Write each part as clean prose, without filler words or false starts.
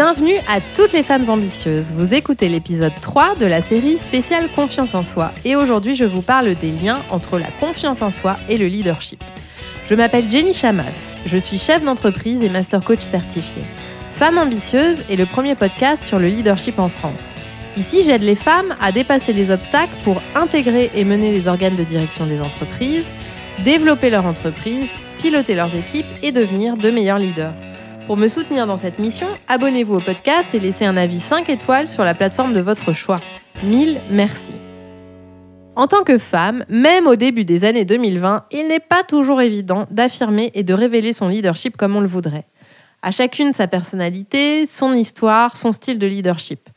Bienvenue à toutes les femmes ambitieuses. Vous écoutez l'épisode 3 de la série spéciale Confiance en soi. Et aujourd'hui, je vous parle des liens entre la confiance en soi et le leadership. Je m'appelle Jenny Chamas. Je suis chef d'entreprise et master coach certifié. Femme ambitieuse est le premier podcast sur le leadership en France. Ici, j'aide les femmes à dépasser les obstacles pour intégrer et mener les organes de direction des entreprises, développer leur entreprise, piloter leurs équipes et devenir de meilleurs leaders. Pour me soutenir dans cette mission, abonnez-vous au podcast et laissez un avis 5 étoiles sur la plateforme de votre choix. 1000 merci. En tant que femme, même au début des années 2020, il n'est pas toujours évident d'affirmer et de révéler son leadership comme on le voudrait. À chacune sa personnalité, son histoire, son style de leadership.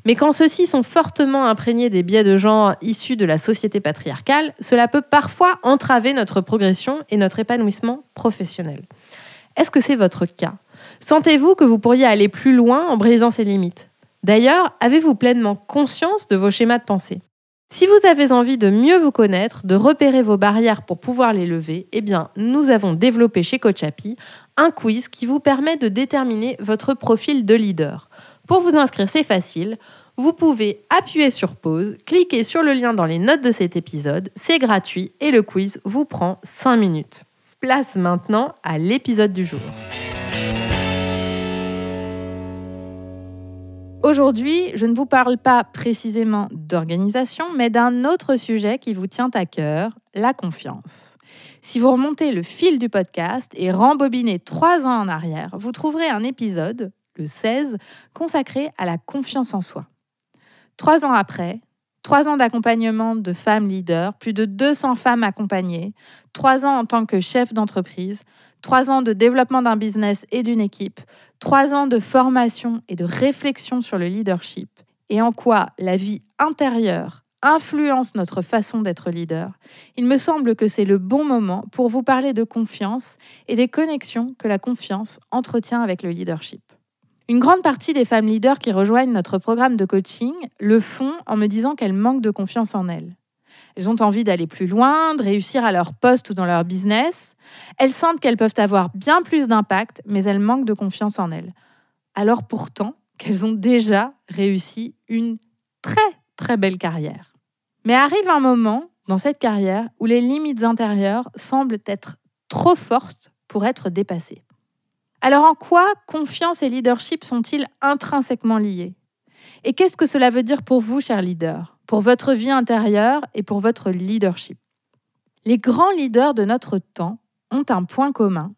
Mais quand ceux-ci sont fortement imprégnés des biais de genre issus de la société patriarcale, cela peut parfois entraver notre progression et notre épanouissement professionnel. Est-ce que c'est votre cas ? Sentez-vous que vous pourriez aller plus loin en brisant ces limites ? D'ailleurs, avez-vous pleinement conscience de vos schémas de pensée ? Si vous avez envie de mieux vous connaître, de repérer vos barrières pour pouvoir les lever, eh bien, nous avons développé chez Coach Happy un quiz qui vous permet de déterminer votre profil de leader. Pour vous inscrire, c'est facile. Vous pouvez appuyer sur pause, cliquer sur le lien dans les notes de cet épisode, c'est gratuit et le quiz vous prend 5 minutes. Place maintenant à l'épisode du jour. Aujourd'hui, je ne vous parle pas précisément d'organisation, mais d'un autre sujet qui vous tient à cœur, la confiance. Si vous remontez le fil du podcast et rembobinez 3 ans en arrière, vous trouverez un épisode, le 16, consacré à la confiance en soi. 3 ans après, 3 ans d'accompagnement de femmes leaders, plus de 200 femmes accompagnées, 3 ans en tant que chef d'entreprise, 3 ans de développement d'un business et d'une équipe, 3 ans de formation et de réflexion sur le leadership et en quoi la vie intérieure influence notre façon d'être leader, il me semble que c'est le bon moment pour vous parler de confiance et des connexions que la confiance entretient avec le leadership. Une grande partie des femmes leaders qui rejoignent notre programme de coaching le font en me disant qu'elles manquent de confiance en elles. Elles ont envie d'aller plus loin, de réussir à leur poste ou dans leur business. Elles sentent qu'elles peuvent avoir bien plus d'impact, mais elles manquent de confiance en elles. Alors pourtant qu'elles ont déjà réussi une très belle carrière. Mais arrive un moment dans cette carrière où les limites intérieures semblent être trop fortes pour être dépassées. Alors en quoi confiance et leadership sont-ils intrinsèquement liés ? Et qu'est-ce que cela veut dire pour vous, chers leaders, pour votre vie intérieure et pour votre leadership ? Les grands leaders de notre temps ont un point commun,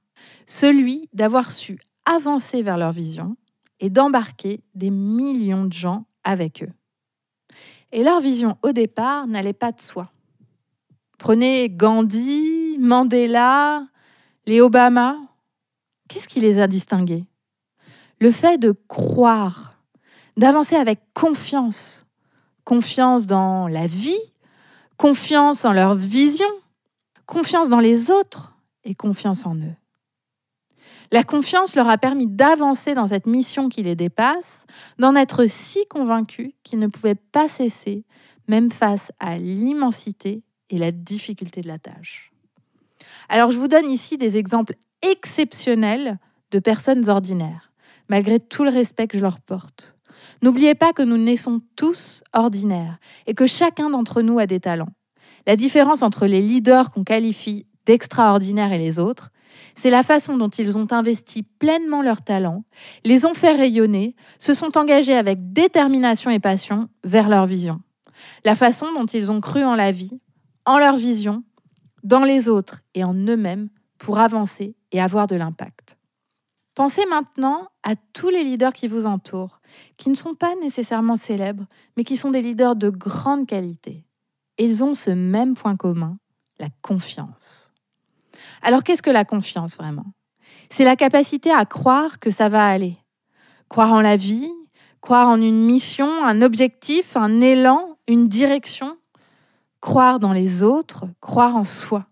celui d'avoir su avancer vers leur vision et d'embarquer des millions de gens avec eux. Et leur vision, au départ, n'allait pas de soi. Prenez Gandhi, Mandela, les Obama. Qu'est-ce qui les a distingués ? Le fait de croire, d'avancer avec confiance. Confiance dans la vie, confiance en leur vision, confiance dans les autres et confiance en eux. La confiance leur a permis d'avancer dans cette mission qui les dépasse, d'en être si convaincus qu'ils ne pouvaient pas cesser, même face à l'immensité et la difficulté de la tâche. Alors je vous donne ici des exemples exceptionnels de personnes ordinaires, malgré tout le respect que je leur porte. N'oubliez pas que nous naissons tous ordinaires et que chacun d'entre nous a des talents. La différence entre les leaders qu'on qualifie d'extraordinaires et les autres, c'est la façon dont ils ont investi pleinement leurs talents, les ont fait rayonner, se sont engagés avec détermination et passion vers leur vision. La façon dont ils ont cru en la vie, en leur vision, dans les autres et en eux-mêmes pour avancer et avoir de l'impact. Pensez maintenant à tous les leaders qui vous entourent, qui ne sont pas nécessairement célèbres, mais qui sont des leaders de grande qualité. Ils ont ce même point commun, la confiance. Alors qu'est-ce que la confiance vraiment ? C'est la capacité à croire que ça va aller. Croire en la vie, croire en une mission, un objectif, un élan, une direction. Croire dans les autres, croire en soi.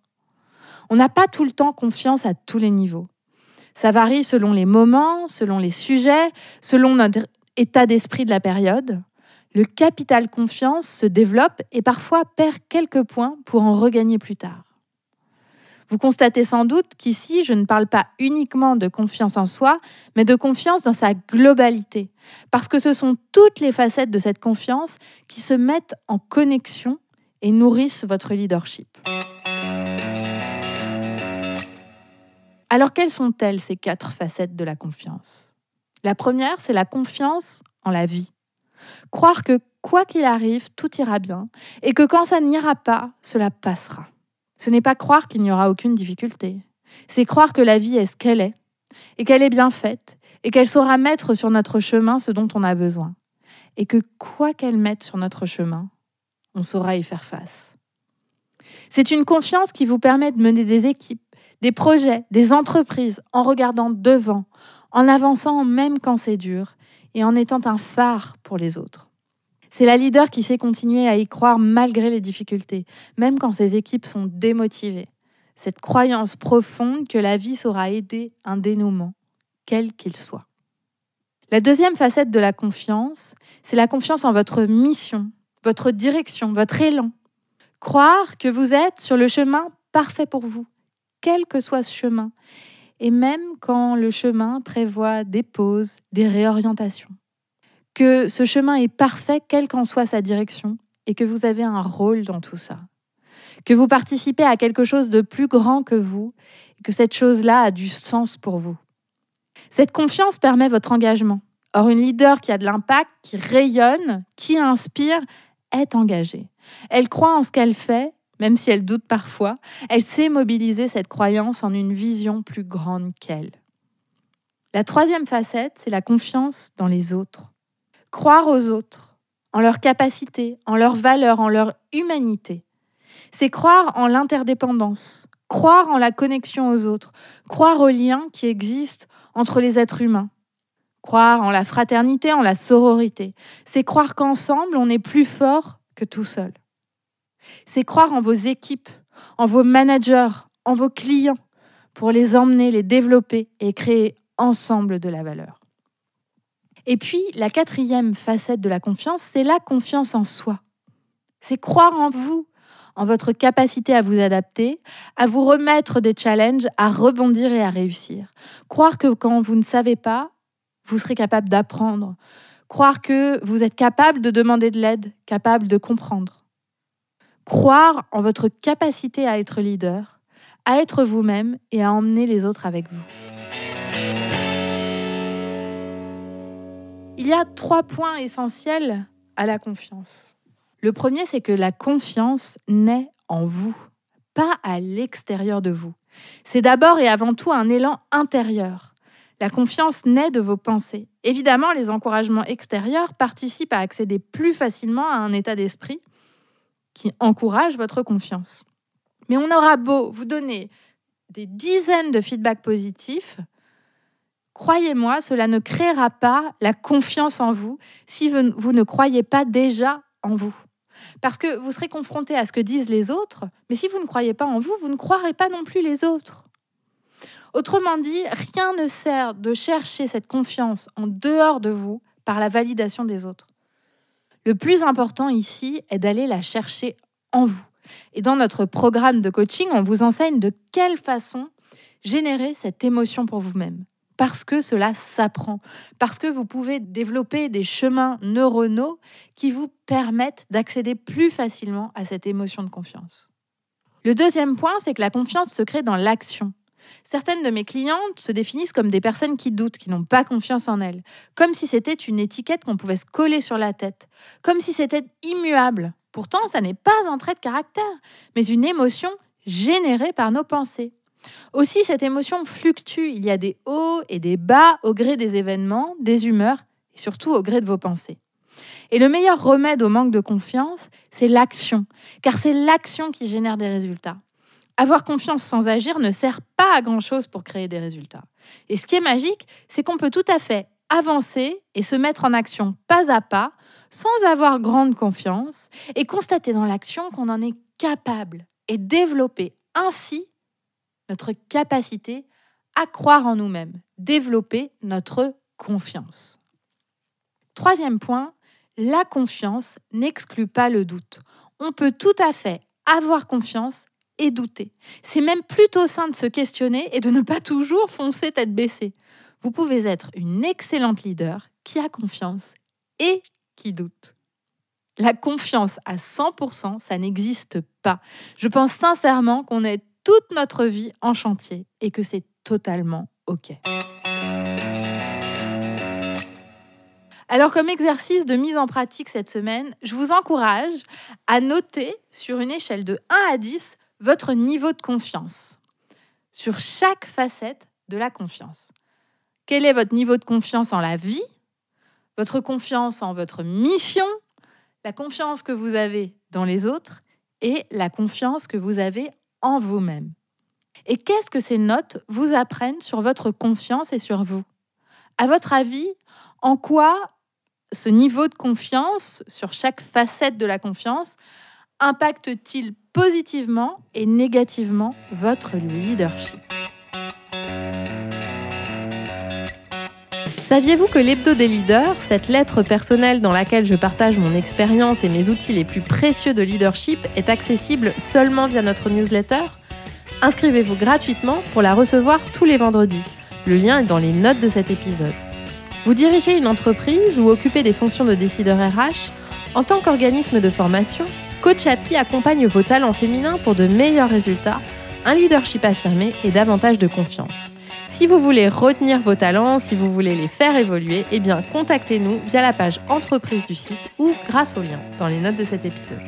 On n'a pas tout le temps confiance à tous les niveaux. Ça varie selon les moments, selon les sujets, selon notre état d'esprit de la période. Le capital confiance se développe et parfois perd quelques points pour en regagner plus tard. Vous constatez sans doute qu'ici, je ne parle pas uniquement de confiance en soi, mais de confiance dans sa globalité. Parce que ce sont toutes les facettes de cette confiance qui se mettent en connexion et nourrissent votre leadership. Alors, quelles sont-elles, ces 4 facettes de la confiance? La première, c'est la confiance en la vie. Croire que quoi qu'il arrive, tout ira bien et que quand ça n'ira pas, cela passera. Ce n'est pas croire qu'il n'y aura aucune difficulté. C'est croire que la vie est ce qu'elle est et qu'elle est bien faite et qu'elle saura mettre sur notre chemin ce dont on a besoin. Et que quoi qu'elle mette sur notre chemin, on saura y faire face. C'est une confiance qui vous permet de mener des équipes, des projets, des entreprises en regardant devant, en avançant même quand c'est dur et en étant un phare pour les autres. C'est la leader qui sait continuer à y croire malgré les difficultés, même quand ses équipes sont démotivées. Cette croyance profonde que la vie saura aider un dénouement, quel qu'il soit. La deuxième facette de la confiance, c'est la confiance en votre mission, votre direction, votre élan. Croire que vous êtes sur le chemin parfait pour vous, quel que soit ce chemin, et même quand le chemin prévoit des pauses, des réorientations. Que ce chemin est parfait, quelle qu'en soit sa direction, et que vous avez un rôle dans tout ça. Que vous participez à quelque chose de plus grand que vous, et que cette chose-là a du sens pour vous. Cette confiance permet votre engagement. Or, une leader qui a de l'impact, qui rayonne, qui inspire, est engagée. Elle croit en ce qu'elle fait, même si elle doute parfois. Elle sait mobiliser cette croyance en une vision plus grande qu'elle. La troisième facette, c'est la confiance dans les autres. Croire aux autres, en leur capacité, en leurs valeurs, en leur humanité. C'est croire en l'interdépendance, croire en la connexion aux autres, croire aux liens qui existent entre les êtres humains, croire en la fraternité, en la sororité. C'est croire qu'ensemble, on est plus fort que tout seul. C'est croire en vos équipes, en vos managers, en vos clients, pour les emmener, les développer et créer ensemble de la valeur. Et puis, la quatrième facette de la confiance, c'est la confiance en soi. C'est croire en vous, en votre capacité à vous adapter, à vous remettre des challenges, à rebondir et à réussir. Croire que quand vous ne savez pas, vous serez capable d'apprendre. Croire que vous êtes capable de demander de l'aide, capable de comprendre. Croire en votre capacité à être leader, à être vous-même et à emmener les autres avec vous. Il y a 3 points essentiels à la confiance. Le premier, c'est que la confiance naît en vous, pas à l'extérieur de vous. C'est d'abord et avant tout un élan intérieur. La confiance naît de vos pensées. Évidemment, les encouragements extérieurs participent à accéder plus facilement à un état d'esprit qui encourage votre confiance. Mais on aura beau vous donner des dizaines de feedbacks positifs, croyez-moi, cela ne créera pas la confiance en vous si vous ne croyez pas déjà en vous. Parce que vous serez confronté à ce que disent les autres, mais si vous ne croyez pas en vous, vous ne croirez pas non plus les autres. Autrement dit, rien ne sert de chercher cette confiance en dehors de vous par la validation des autres. Le plus important ici est d'aller la chercher en vous. Et dans notre programme de coaching, on vous enseigne de quelle façon générer cette émotion pour vous-même. Parce que cela s'apprend, parce que vous pouvez développer des chemins neuronaux qui vous permettent d'accéder plus facilement à cette émotion de confiance. Le deuxième point, c'est que la confiance se crée dans l'action. Certaines de mes clientes se définissent comme des personnes qui doutent, qui n'ont pas confiance en elles, comme si c'était une étiquette qu'on pouvait se coller sur la tête, comme si c'était immuable. Pourtant, ça n'est pas un trait de caractère, mais une émotion générée par nos pensées. Aussi, cette émotion fluctue. Il y a des hauts et des bas au gré des événements, des humeurs et surtout au gré de vos pensées. Et le meilleur remède au manque de confiance, c'est l'action, car c'est l'action qui génère des résultats. Avoir confiance sans agir ne sert pas à grand-chose pour créer des résultats. Et ce qui est magique, c'est qu'on peut tout à fait avancer et se mettre en action pas à pas, sans avoir grande confiance, et constater dans l'action qu'on en est capable et développer ainsi notre capacité à croire en nous-mêmes, développer notre confiance. Troisième point, la confiance n'exclut pas le doute. On peut tout à fait avoir confiance et douter. C'est même plutôt sain de se questionner et de ne pas toujours foncer tête baissée. Vous pouvez être une excellente leader qui a confiance et qui doute. La confiance à 100%, ça n'existe pas. Je pense sincèrement qu'on est toute notre vie en chantier et que c'est totalement OK. Alors, comme exercice de mise en pratique cette semaine, je vous encourage à noter sur une échelle de 1 à 10 votre niveau de confiance sur chaque facette de la confiance. Quel est votre niveau de confiance en la vie, votre confiance en votre mission, la confiance que vous avez dans les autres et la confiance que vous avez en vous-même? Et qu'est-ce que ces notes vous apprennent sur votre confiance et sur vous? À votre avis, en quoi ce niveau de confiance sur chaque facette de la confiance impacte-t-il positivement et négativement votre leadership? Saviez-vous que l'Hebdo des leaders, cette lettre personnelle dans laquelle je partage mon expérience et mes outils les plus précieux de leadership, est accessible seulement via notre newsletter? Inscrivez-vous gratuitement pour la recevoir tous les vendredis. Le lien est dans les notes de cet épisode. Vous dirigez une entreprise ou occupez des fonctions de décideur RH? En tant qu'organisme de formation, Coach Happy accompagne vos talents féminins pour de meilleurs résultats, un leadership affirmé et davantage de confiance. Si vous voulez retenir vos talents, si vous voulez les faire évoluer, contactez-nous via la page entreprise du site ou grâce au lien dans les notes de cet épisode.